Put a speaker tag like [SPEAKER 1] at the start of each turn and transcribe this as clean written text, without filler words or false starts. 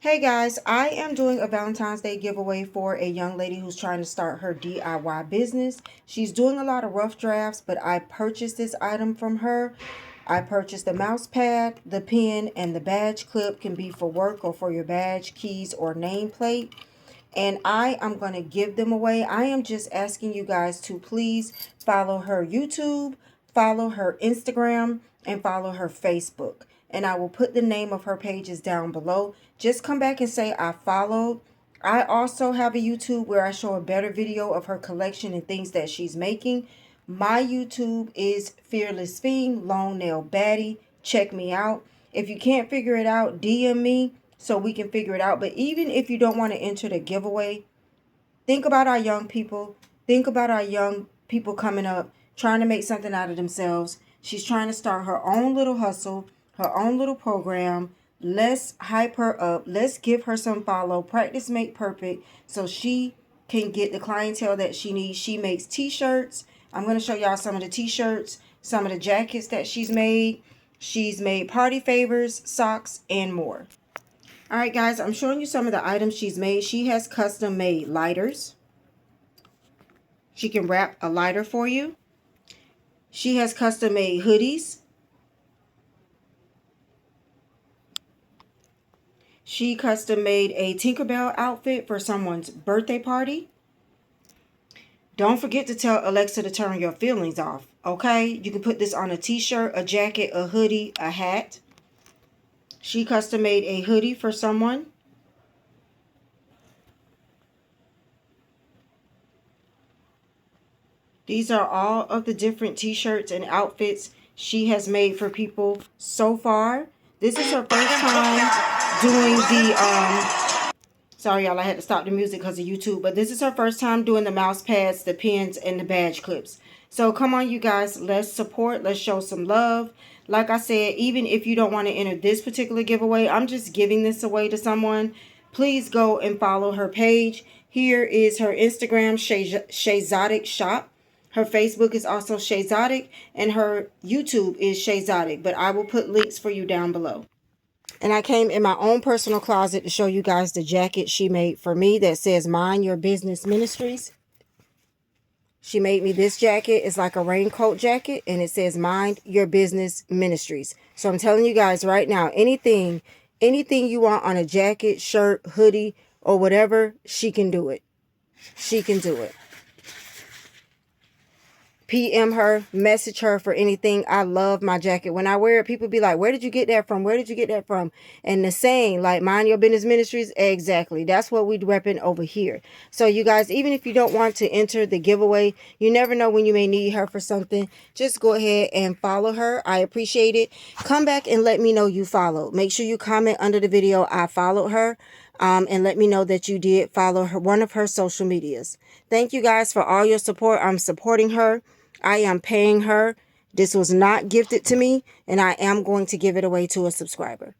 [SPEAKER 1] Hey guys, I am doing a Valentine's Day giveaway for a young lady who's trying to start her DIY business. She's doing a lot of rough drafts, but I purchased this item from her. I purchased the mouse pad, the pen, and the badge clip. Can be for work or for your badge, keys, or nameplate. And I am going to give them away. I am just asking you guys to please follow her YouTube, follow her Instagram, and follow her Facebook. And I will put the name of her pages down below. Just come back and say I followed. I also have a YouTube where I show a better video of her collection and things that she's making. My YouTube is Fearless Fiend, Long Nail Baddie. Check me out. If you can't figure it out, DM me so we can figure it out. But even if you don't want to enter the giveaway, think about our young people. Think about our young people coming up, trying to make something out of themselves. She's trying to start her own little hustle, her own little program. Let's hype her up. Let's give her some follow. Practice make perfect so she can get the clientele that she needs. She makes t-shirts. I'm going to show y'all some of the t-shirts, some of the jackets that she's made. She's made party favors, socks, and more. All right, guys, I'm showing you some of the items she's made. She has custom made lighters. She can wrap a lighter for you. She has custom made hoodies. She custom made a Tinkerbell outfit for someone's birthday party. Don't forget to tell Alexa to turn your feelings off, okay? You can put this on a t-shirt, a jacket, a hoodie, a hat. She custom made a hoodie for someone. These are all of the different t-shirts and outfits she has made for people so far. This is her first time doing the, sorry y'all, I had to stop the music because of YouTube, but this is her first time doing the mouse pads, the pens, and the badge clips. So come on, you guys, let's support, let's show some love. Like I said, even if you don't want to enter this particular giveaway, I'm just giving this away to someone. Please go and follow her page. Here is her Instagram, Shaezotic Shop. Her Facebook is also Shaezotic, and her YouTube is Shaezotic, but I will put links for you down below. And I came in my own personal closet to show you guys the jacket she made for me that says Mind Your Business Ministries. She made me this jacket. It's like a raincoat jacket, and it says Mind Your Business Ministries. So I'm telling you guys right now, anything you want on a jacket, shirt, hoodie, or whatever, she can do it. She can do it. PM her, message her for anything. I love my jacket. When I wear it, people be like, where did you get that from? Where did you get that from? And the saying, like, Mind Your Business Ministries, exactly. That's what we repping over here. So you guys, even if you don't want to enter the giveaway, you never know when you may need her for something. Just go ahead and follow her. I appreciate it. Come back and let me know you followed. Make sure you comment under the video, I followed her. And let me know that you did follow her, one of her social medias. Thank you guys for all your support. I'm supporting her. I am paying her. This was not gifted to me, and I am going to give it away to a subscriber.